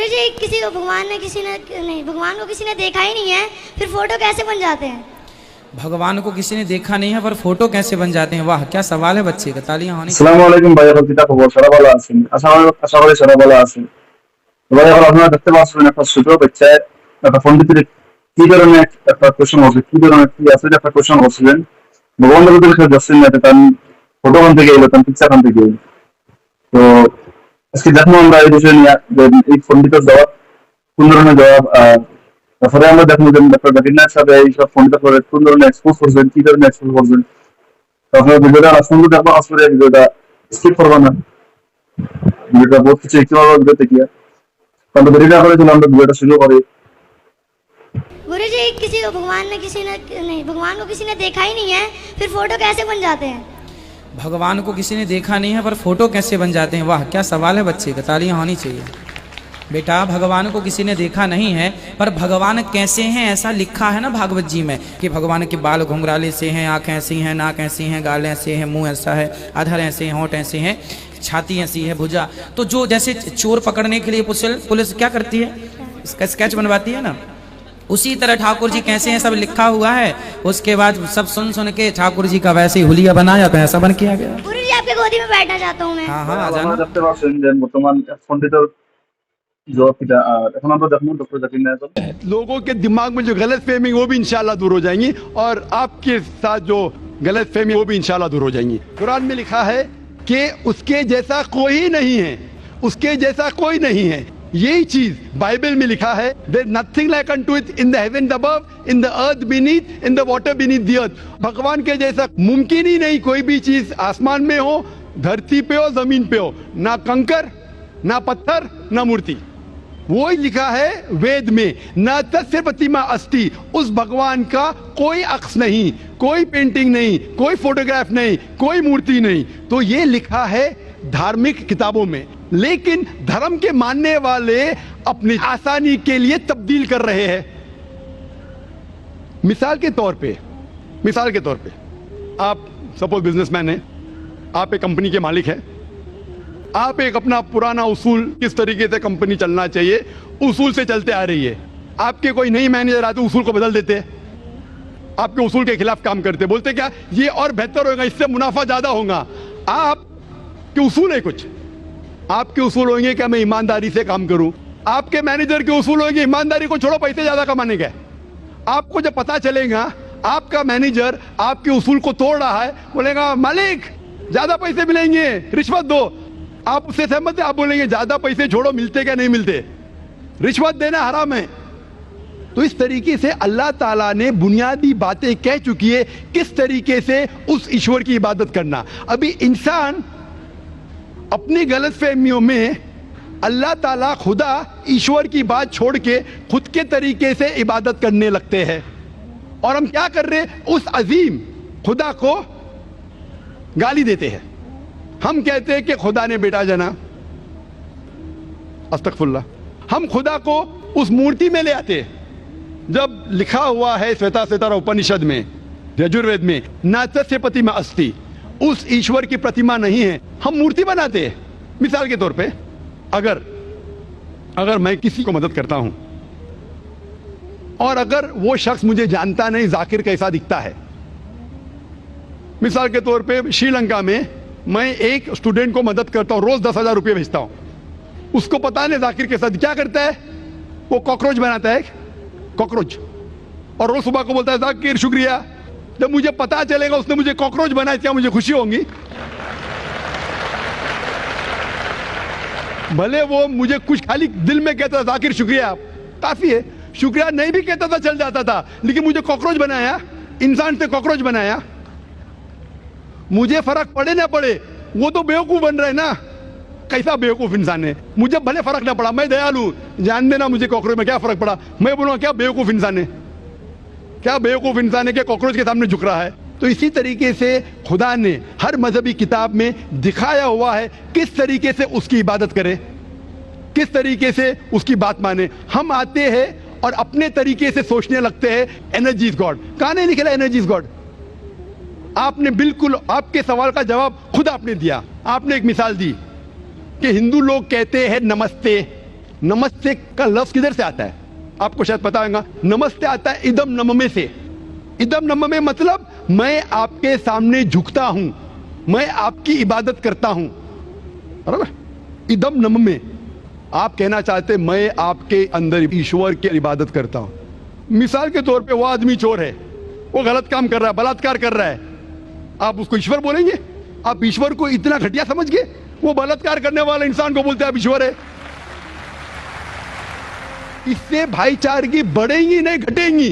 गुरु जी किसी को भगवान को किसी ने देखा ही नहीं है, फिर फोटो कैसे बन जाते हैं? भगवान को किसी ने देखा नहीं है पर फोटो कैसे बन जाते हैं? वाह क्या सवाल है बच्चे का, तालियां होनी। আসসালামু আলাইকুম ভাই, এখন কিতা খবর? সারা ভালো আছেন? আশা করি সারা ভালো আছেন। ভাই এখন আপনারা দেখতে পাচ্ছেন একটা ছোট বাচ্চা একটা পণ্ডিতের কি ধরনের একটা কোশ্চেন করছে, কি ধরনের কি আছে একটা কোশ্চেন করছিলেন। ভগবান বলতে সে যাচ্ছেন না, তার ফটো খান থেকে এলো, তার পিকচার খান থেকে এলো। তো আজকে দেখবো আমরা এই বিষয় নিয়ে এই পণ্ডিতের জবাব, কোন ধরনের জবাব। তারপরে আমরা দেখবো যে ডক্টর জাকির নায়েক সাহেব এইসব পণ্ডিতের পরে কোন ধরনের এক্সপোজ করছেন, কি ধরনের এক্সপোজ করছেন। আপনারা ভিডিওটা সুন্দর দেখবো, আসলে ভিডিওটা স্কিপ করবো না, ভিডিওটা বহুত কিছু শিখতে পারবো ভিডিও থেকে। তাহলে ভিডিওটা করে দিলাম, আমরা ভিডিওটা শুরু করি। गुरु जी भगवान को किसी ने देखा ही नहीं है, फिर फोटो कैसे बन जाते हैं? भगवान को किसी ने देखा नहीं है पर फोटो कैसे बन जाते हैं? वाह क्या सवाल है बच्चे का, तालियां होनी चाहिए। बेटा भगवान को किसी ने देखा नहीं है पर भगवान कैसे हैं ऐसा लिखा है ना भागवत जी में, कि भगवान के बाल घुंघराले से हैं, आँखें ऐसी हैं, नाक ऐसी हैं, गाल ऐसे हैं, मुंह ऐसा है, अधर ऐसे हैं, होंठ ऐसे हैं, छाती ऐसी है, भुजा। तो जो जैसे चोर पकड़ने के लिए पुलिस क्या करती है, इसका स्केच बनवाती है ना, उसी तरह ठाकुर जी कैसे हैं सब लिखा हुआ है। उसके बाद सब सुन सुन के ठाकुर जी का वैसे ही हुलिया बनाया तो ऐसा बन किया गया। गुरु जी आपके गोदी में बैठना चाहता हूँ मैं। हाँ हाँ आ जाना। দেখতে পাচ্ছেন যে বর্তমান পণ্ডিতের জবাব কিটা। এখন আমরা দেখবো ডক্টর জাকির নায়েক। लोगों के दिमाग में जो गलत फहमी वो भी इंशाल्लाह दूर हो जाएंगी, और आपके साथ जो गलत फहमी वो भी इंशाल्लाह दूर हो जाएंगी। कुरान में लिखा है कि उसके जैसा कोई नहीं है, उसके जैसा कोई नहीं है। यही चीज बाइबल में लिखा है, there nothing like unto it in the heaven above, in the earth beneath, in the water beneath the earth. भगवान के जैसा मुमकिन ही नहीं कोई भी चीज आसमान में हो, धरती पे हो, जमीन पे हो, ना कंकर, ना पत्थर, ना मूर्ति। वो ही लिखा है वेद में, न तस्य प्रतिमा अस्ति, उस भगवान का कोई अक्स नहीं, कोई पेंटिंग नहीं, कोई फोटोग्राफ नहीं, कोई मूर्ति नहीं। तो ये लिखा है धार्मिक किताबों में, लेकिन धर्म के मानने वाले अपनी आसानी के लिए तब्दील कर रहे हैं। मिसाल के तौर पे आप सपोज बिजनेसमैन हैं, आप एक कंपनी के मालिक हैं, आप एक अपना पुराना उसूल, किस तरीके से कंपनी चलना चाहिए उसूल से चलते आ रही है। आपके कोई नई मैनेजर आते उसूल को बदल देते हैं, आपके उसूल के खिलाफ काम करते, बोलते क्या ये और बेहतर होगा, इससे मुनाफा ज्यादा होगा। आपके उसूल है कुछ, आपके उसूल होंगे कि मैं ईमानदारी से काम करूं, आपके मैनेजर के उसूल होंगे ईमानदारी को छोड़ो पैसे ज्यादा कमाने के। आपको जब पता चलेगा आपका मैनेजर आपके उसूल को तोड़ रहा है, बोलेगा मालिक ज्यादा पैसे मिलेंगे, रिश्वत दो। आप उससे सहमत है? आप बोलेंगे ज्यादा पैसे छोड़ो, मिलते क्या नहीं मिलते, रिश्वत देना हराम है। तो इस तरीके से अल्लाह ताला ने बुनियादी बातें कह चुकी है किस तरीके से उस ईश्वर की इबादत करना। अभी इंसान अपनी गलतफहमियों में अल्लाह ताला खुदा ईश्वर की बात छोड़ के खुद के तरीके से इबादत करने लगते हैं, और हम क्या कर रहे हैं, उस अजीम खुदा को गाली देते हैं। हम कहते हैं कि खुदा ने बेटा जना, अस्तगफुरुल्लाह। हम खुदा को उस मूर्ति में ले आते हैं, जब लिखा हुआ है श्वेता उपनिषद में, यजुर्वेद में, न तस्य प्रतिमा अस्ति, उस ईश्वर की प्रतिमा नहीं है, हम मूर्ति बनाते हैं। मिसाल के तौर पे अगर मैं किसी को मदद करता हूं और अगर वो शख्स मुझे जानता नहीं जाकिर कैसा दिखता है, मिसाल के तौर पे श्रीलंका में मैं एक स्टूडेंट को मदद करता हूं, रोज 10,000 रुपये भेजता हूं, उसको पता नहीं जाकिर के साथ क्या करता है, वो कॉकरोच बनाता है, कॉकरोच, और रोज सुबह को बोलता है जाकिर शुक्रिया। जब मुझे पता चलेगा उसने मुझे कॉकरोच बनाया, क्या मुझे खुशी होगी? भले वो मुझे कुछ खाली दिल में कहता था जाकिर शुक्रिया, काफी है, शुक्रिया नहीं भी कहता था चल जाता था, लेकिन मुझे कॉकरोच बनाया, इंसान से कॉकरोच बनाया। मुझे फर्क पड़े ना पड़े, वो तो बेवकूफ बन रहा है ना, कैसा बेवकूफ इंसान है। मुझे भले फर्क ना पड़ा, मैं दयालु, जान देना मुझे कॉकरोच में क्या फर्क पड़ा, मैं बोलूँगा क्या बेवकूफ इंसान है, क्या बेवकूफ इंसान है कि कॉकरोच के सामने झुक रहा है। तो इसी तरीके से खुदा ने हर मजहबी किताब में दिखाया हुआ है किस तरीके से उसकी इबादत करें, किस तरीके से उसकी बात माने। हम आते हैं और अपने तरीके से सोचने लगते हैं एनर्जी इज गॉड। कहाँ नहीं लिखा एनर्जी इज गॉड? आपने बिल्कुल आपके सवाल का जवाब खुद आपने दिया। आपने एक मिसाल दी कि हिंदू लोग कहते हैं नमस्ते, नमस्ते का लफ्ज किधर से आता है? आपको शायद पता होगा, नमस्ते आता है इदम नममे से। इदम नममे मतलब मैं आपके सामने झुकता हूं, मैं आपकी इबादत करता हूं, बराबर? इदम नममे, आप कहना चाहते मैं आपके अंदर ईश्वर की इबादत करता हूं। मिसाल के तौर पे वो आदमी चोर है, वो गलत काम कर रहा है, बलात्कार कर रहा है, आप उसको ईश्वर बोलेंगे? आप ईश्वर को इतना घटिया समझ गए? वो बलात्कार करने वाले इंसान को बोलते हैं आप ईश्वर है। इससे भाईचारगी बढ़ेगी नहीं घटेगी।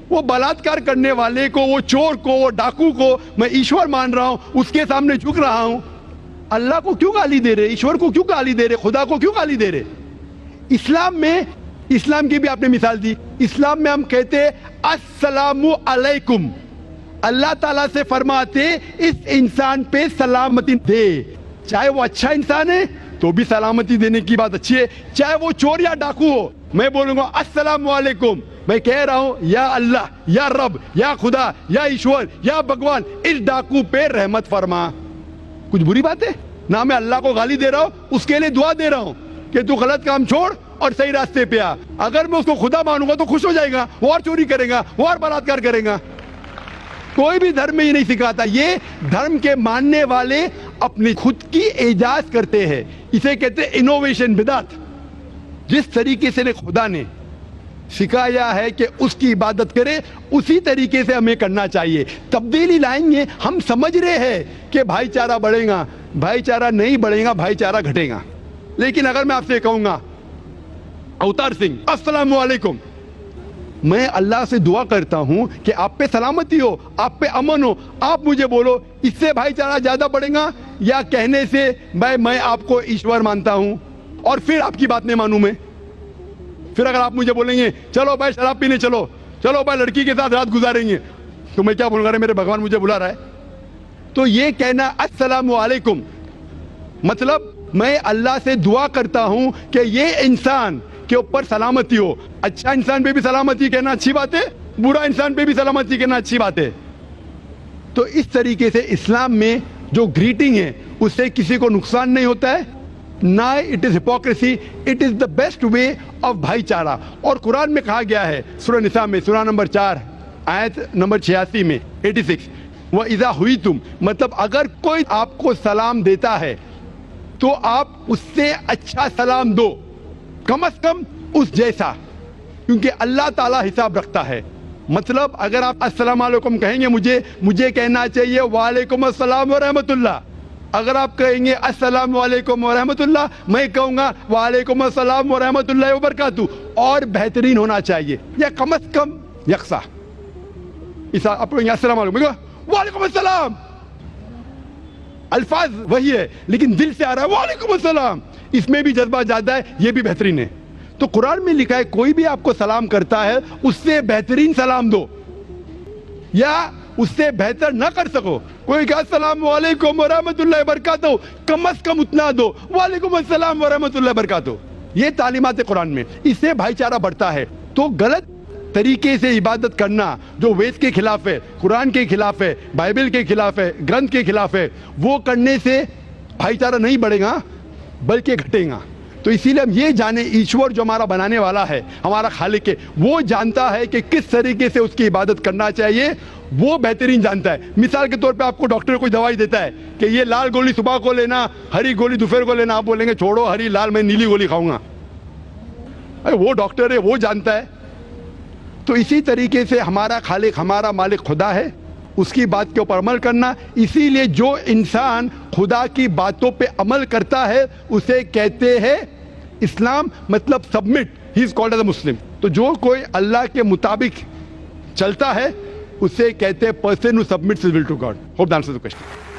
वो बलात्कार करने वाले को, वो चोर को, वो डाकू को मैं ईश्वर मान रहा हूं, उसके सामने झुक रहा हूं। अल्लाह को क्यों गाली दे रहे? ईश्वर को क्यों गाली दे रहे? खुदा को क्यों गाली दे रहे? इस्लाम में, इस्लाम की भी आपने मिसाल दी, इस्लाम में हम कहते हैं अस्सलामु अलैकुम। अल्लाह ताला से फरमाते इस इंसान पे सलामती दे, चाहे वो अच्छा इंसान है तो भी सलामती देने की बात अच्छी है, चाहे वो चोर या डाकू हो। मैं बोलूंगा अस्सलामु अलैकुम, मैं कह रहा हूं या अल्लाह, या रब, या खुदा, या ईश्वर, या भगवान, इस डाकू पे रहमत फरमा। कुछ बुरी बात है ना? मैं अल्लाह को गाली दे रहा हूं, उसके लिए दुआ दे रहा हूं कि तू गलत काम छोड़ और सही रास्ते पे आ। अगर मैं उसको खुदा मानूंगा तो खुश हो जाएगा, वो और चोरी करेगा, वो और बलात्कार करेगा। कोई भी धर्म में ये नहीं सिखाता। ये धर्म के मानने वाले अपनी खुद की इजाज करते हैं, इसे कहते हैं इनोवेशन, बिदात। जिस तरीके से खुदा ने सिखाया है कि उसकी इबादत करें, उसी तरीके से हमें करना चाहिए। तब्दीली लाएंगे, हम समझ रहे हैं कि भाईचारा बढ़ेगा, भाईचारा नहीं बढ़ेगा, भाईचारा घटेगा। लेकिन अगर मैं आपसे कहूंगा अवतार सिंह अस्सलामु अलैकुम, मैं अल्लाह से दुआ करता हूं कि आप पे सलामती हो, आप पे अमन हो, आप मुझे बोलो, इससे भाईचारा ज्यादा बढ़ेगा या कहने से भाई मैं आपको ईश्वर मानता हूं और फिर आपकी बात नहीं मानूं मैं? फिर अगर आप मुझे बोलेंगे चलो भाई शराब पीने चलो, चलो भाई लड़की के साथ रात गुजारेंगे, तो मैं क्या बोलूंगा? अरे मेरे भगवान मुझे बुला रहा है। तो ये कहना अस्सलामु अलैकुम मतलब मैं अल्लाह से दुआ करता हूं कि ये इंसान के ऊपर सलामती हो। अच्छा इंसान पे भी सलामती कहना अच्छी बात है, बुरा इंसान पे भी सलामती कहना अच्छी बात है। तो इस तरीके से इस्लाम में जो ग्रीटिंग है उससे किसी को नुकसान नहीं होता है, ना it is hypocrisy, it is the best way of भाईचारा। और कुरान में कहा गया है सूरह निसा में, सूरह नंबर 4 आयत नंबर 86 में 86, वह इज़ा हुई तुम, मतलब अगर कोई आपको सलाम देता है तो आप उससे अच्छा सलाम दो, कम से कम उस जैसा, क्योंकि अल्लाह ताला हिसाब रखता है। मतलब अगर आप अस्सलाम वालेकुम कहेंगे, मुझे कहना चाहिए वालेकुम अस्सलाम व रहमतुल्लाह। अगर आप कहेंगे अस्सलाम वालेकुम व रहमतुल्लाह, मैं कहूंगा वालेकुम अस्सलाम व रहमतुल्लाह व बरकातहू, और बेहतरीन होना चाहिए या कम से कम यकसा। इसा आप कहेंगे अस्सलाम वालेकुम, वालेकुम अस्सलाम, अल्फाज वही है लेकिन दिल से आ रहा है वालेकुम अस्सलाम, इसमें भी जज्बा ज्यादा है, ये भी बेहतरीन है। तो कुरान में लिखा है कोई भी आपको सलाम करता है उससे बेहतरीन सलाम दो, या उससे बेहतर ना कर सको, कोई कहा अस्सलाम वालेकुम व रहमतुल्लाहि व बरकातहू, कम से कम उतना दो, वालेकुम अस्सलाम व रहमतुल्लाहि व बरकातहू। ये तालीमात है कुरान में, इससे भाईचारा बढ़ता है। तो गलत तरीके से इबादत करना जो वेद के खिलाफ है, कुरान के खिलाफ है, बाइबल के खिलाफ है, ग्रंथ के खिलाफ है, वो करने से भाईचारा नहीं बढ़ेगा बल्कि घटेगा। तो इसीलिए हम ये जाने ईश्वर जो हमारा बनाने वाला है, हमारा खालिक है, वो जानता है कि किस तरीके से उसकी इबादत करना चाहिए, वो बेहतरीन जानता है। मिसाल के तौर पे आपको डॉक्टर कोई दवाई देता है कि ये लाल गोली सुबह को लेना, हरी गोली दोपहर को लेना, आप बोलेंगे छोड़ो हरी लाल, मैं नीली गोली खाऊंगा। अरे वो डॉक्टर है, वो जानता है। तो इसी तरीके से हमारा खालिक, हमारा मालिक खुदा है, उसकी बात के ऊपर अमल करना। इसीलिए जो इंसान खुदा की बातों पे अमल करता है उसे कहते हैं इस्लाम, मतलब submit, he is called as a Muslim. तो जो कोई अल्लाह के मुताबिक चलता है उसे कहते हैं person who submits his will to God. Hope that answers the question.